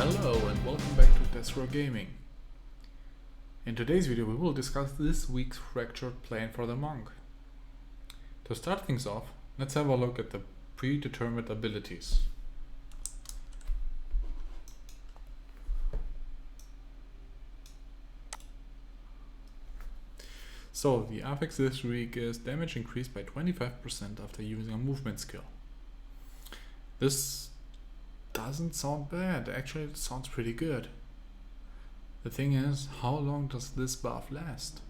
Hello and welcome back to Desro Gaming. In today's video we will discuss this week's fractured plane for the monk. To start things off, let's have a look at the predetermined abilities. So the affix this week is damage increased by 25% after using a movement skill. This doesn't sound bad, actually it sounds pretty good. The thing is, how long does this buff last?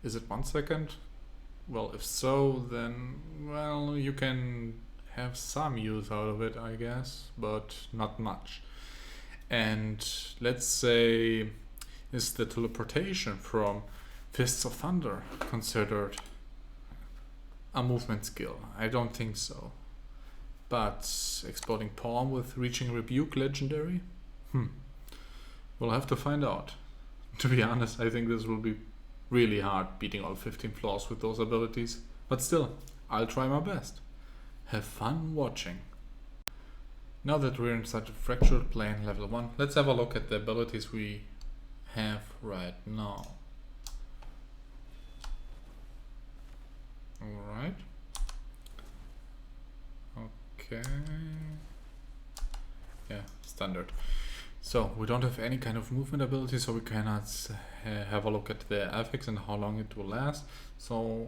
Is it 1 second? Well, if so, then, well, you can have some use out of it, I guess, but not much. And let's say, is the teleportation from Fists of Thunder considered a movement skill? I don't think so. But exploding palm with reaching rebuke legendary? We'll have to find out. To be honest, I think this will be really hard beating all 15 floors with those abilities. But still, I'll try my best. Have fun watching. Now that we're in such a fractured plane level 1, let's have a look at the abilities we have right now. Alright. Okay. Yeah, standard. So we don't have any kind of movement ability, so we cannot have a look at the affix and how long it will last. So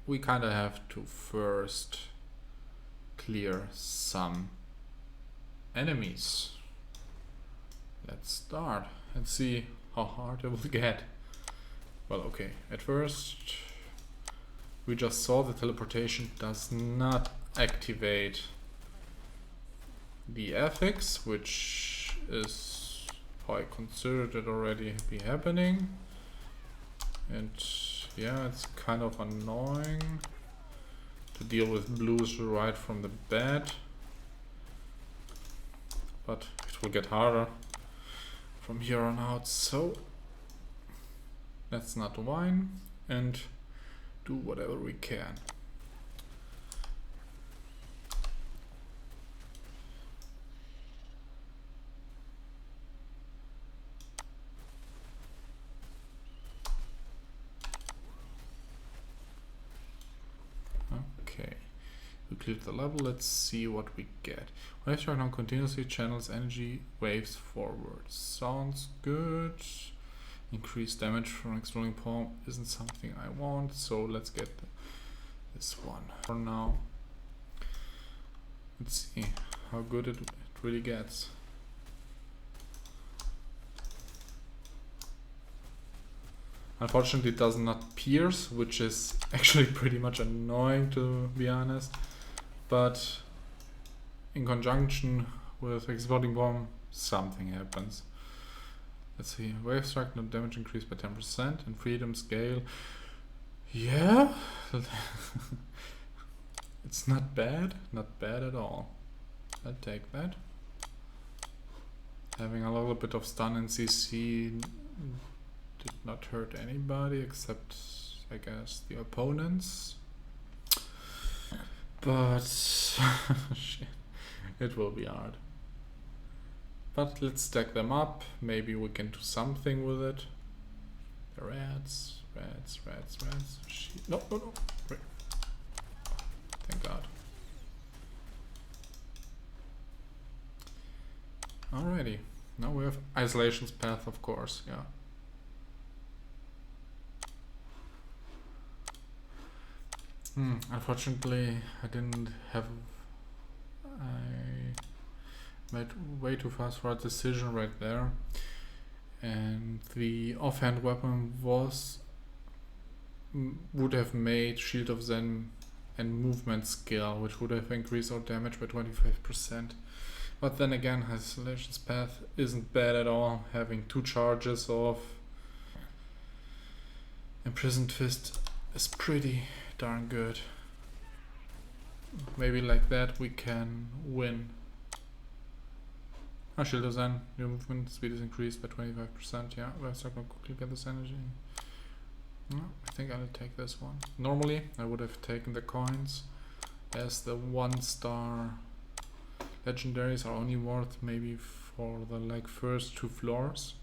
we kind of have to first clear some enemies. Let's start and see how hard it will get. Well, okay, at first we just saw the teleportation does not activate the affix, which is how I considered it already be happening. And yeah, it's kind of annoying to deal with blues right from the bat, but it will get harder from here on out, so let's not whine and do whatever we can. Okay, we cleared the level. Let's see what we get. Waves right now continuously channels energy waves forward. Sounds good. Increased damage from exploding palm isn't something I want, so let's get this one for now. Let's see how good it really gets. Unfortunately, it does not pierce, which is actually pretty much annoying, to be honest. But in conjunction with exploding bomb, something happens. Let's see, wave strike, no damage increased by 10%, and freedom scale. Yeah, it's not bad at all. I'll take that. Having a little bit of stun and CC did not hurt anybody except, I guess, the opponents. But shit, it will be hard. But let's stack them up. Maybe we can do something with it. The rats. Shit. No. Right. Thank God. Alrighty. Now we have Isolation's Path, of course. Yeah. Unfortunately, I made way too fast for a decision right there, and the offhand weapon would have made Shield of Zen and movement skill, which would have increased our damage by 25%. But then again, Isolation's Path isn't bad at all. Having 2 charges of Imprisoned Fist is pretty darn good. Maybe like that we can win. Shield of Zen, your movement speed is increased by 25%. Yeah, let's quickly get this energy. No, I think I'll take this one. Normally I would have taken the coins, as the 1-star legendaries are only worth maybe for the like first 2 floors.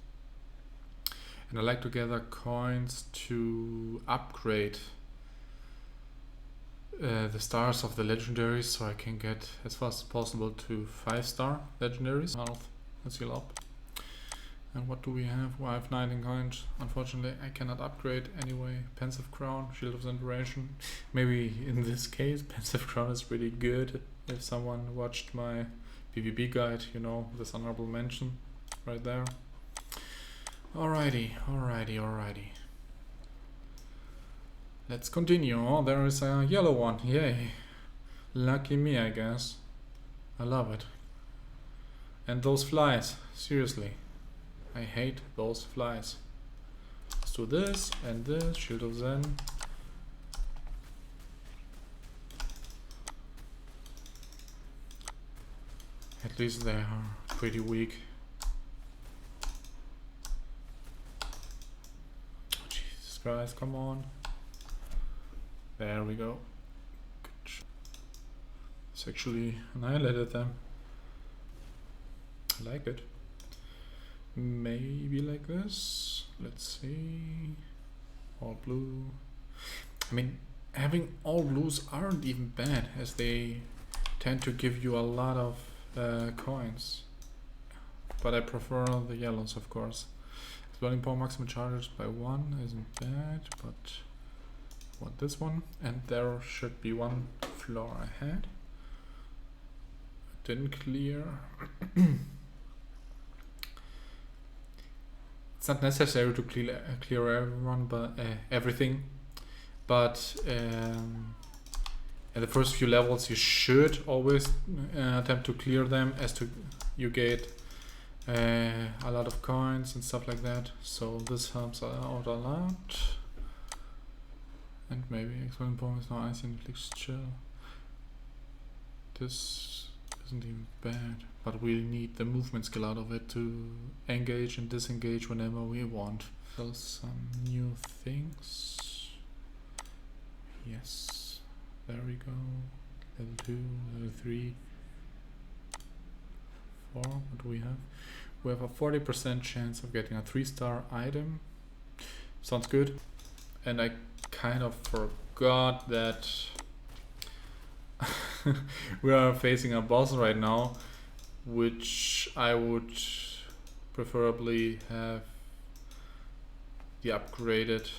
And I like to gather coins to upgrade the stars of the legendaries, so I can get as fast as possible to 5-star legendaries. Health, let's heal up. And what do we have? Well, I have 19 coins. Unfortunately, I cannot upgrade anyway. Pensive Crown, Shield of Inspiration. Maybe in this case, Pensive Crown is pretty good. If someone watched my PvP guide, you know, this honorable mention right there. Alrighty. Let's continue. Oh, there is a yellow one. Yay. Lucky me, I guess. I love it. And those flies. Seriously. I hate those flies. Let's do this and this. Shield of Zen. At least they are pretty weak. Oh, Jesus Christ, come on. There we go. It's actually annihilated them. I like it. Maybe like this. Let's see. All blue. I mean, having all blues aren't even bad, as they tend to give you a lot of coins. But I prefer the yellows, of course. Exploding Power maximum charges by 1 isn't bad, but I want this one. And there should be 1 floor ahead. Didn't clear. It's not necessary to clear everyone, but everything. But in the first few levels, you should always attempt to clear them, as to you get a lot of coins and stuff like that. So this helps out a lot. And maybe exploding bomb is now icy and inflicts chill. This isn't even bad, but we need the movement skill out of it to engage and disengage whenever we want. So some new things. Yes, there we go. Level 2, level 3, 4. What do we have? We have a 40% chance of getting a 3-star item. Sounds good. And I kind of forgot that we are facing a boss right now, which I would preferably have the upgraded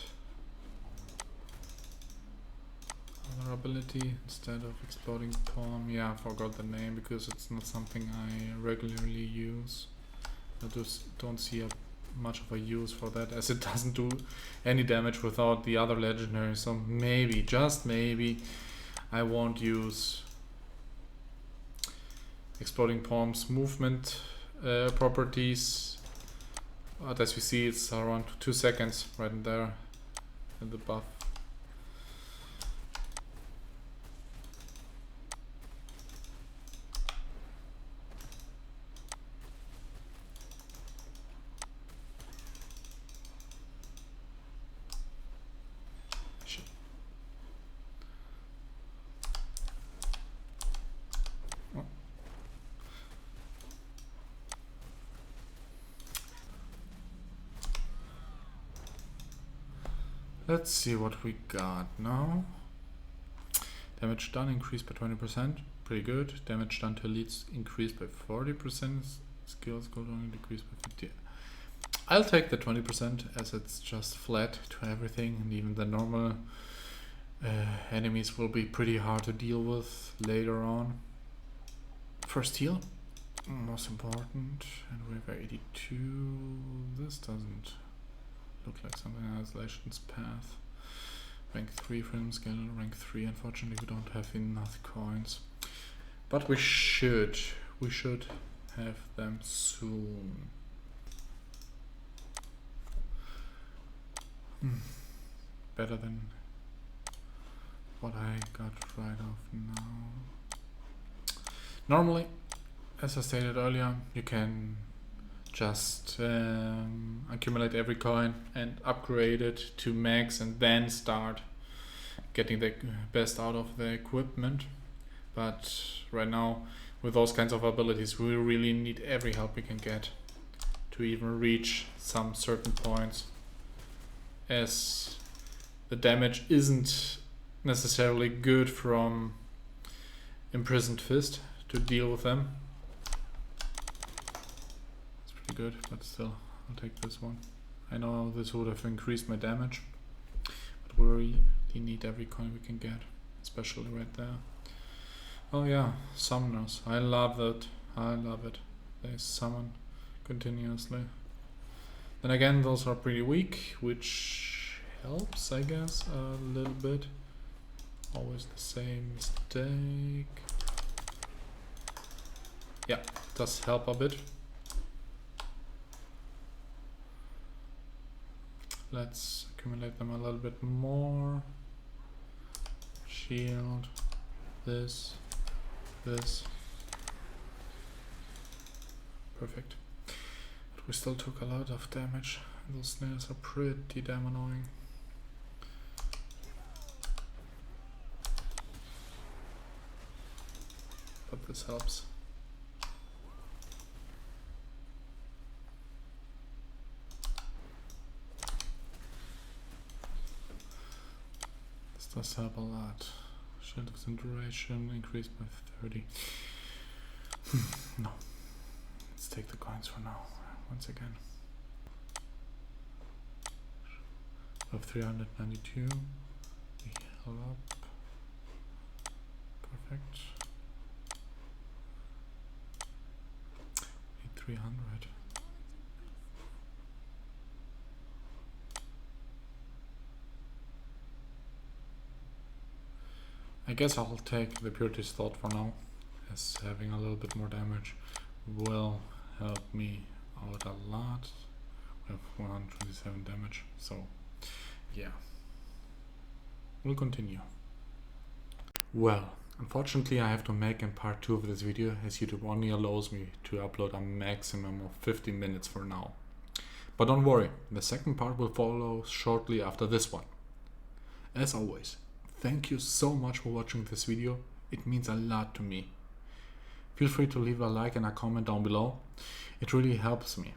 vulnerability instead of exploding palm. Yeah, I forgot the name because it's not something I regularly use. I just don't see much of a use for that, as it doesn't do any damage without the other legendary. So maybe, just maybe, I won't use Exploding Palm's movement properties. But as we see, it's around 2 seconds right in there in the buff. Let's see what we got now. Damage done increased by 20%, pretty good. Damage done to elites increased by 40%. Skills gold only decreased by 50%. I'll take the 20% as it's just flat to everything, and even the normal enemies will be pretty hard to deal with later on. First heal, most important, and we have 82. This doesn't look like something else. Legends Path. Rank 3 Freedom Skill, rank 3. Unfortunately, we don't have enough coins. But we should have them soon. Better than what I got right off now. Normally, as I stated earlier, you can just accumulate every coin and upgrade it to max and then start getting the best out of the equipment. But right now with those kinds of abilities, we really need every help we can get to even reach some certain points, as the damage isn't necessarily good from Imprisoned Fist to deal with them. It's pretty good, but still, I'll take this one. I know this would have increased my damage, but we really need every coin we can get, especially right there. Oh yeah, summoners. I love it. I love it. They summon continuously. Then again, those are pretty weak, which helps, I guess, a little bit. Always the same mistake. Yeah, does help a bit. Let's accumulate them a little bit more. Shield. This. Perfect. But we still took a lot of damage. Those snares are pretty damn annoying. But this helps. This does help a lot. Shield of duration increased by 30. No. Let's take the coins for now, once again. We have 392. We heal up. Perfect. Need 300. I guess I'll take the Purity's Thought for now, as having a little bit more damage will help me out a lot. We have 127 damage, so yeah. We'll continue. Well, unfortunately I have to make in part 2 of this video, as YouTube only allows me to upload a maximum of 15 minutes for now. But don't worry, the second part will follow shortly after this one. As always, thank you so much for watching this video, it means a lot to me. Feel free to leave a like and a comment down below, it really helps me.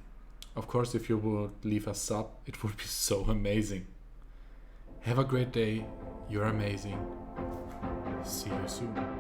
Of course, if you would leave a sub, it would be so amazing. Have a great day, you're amazing. See you soon.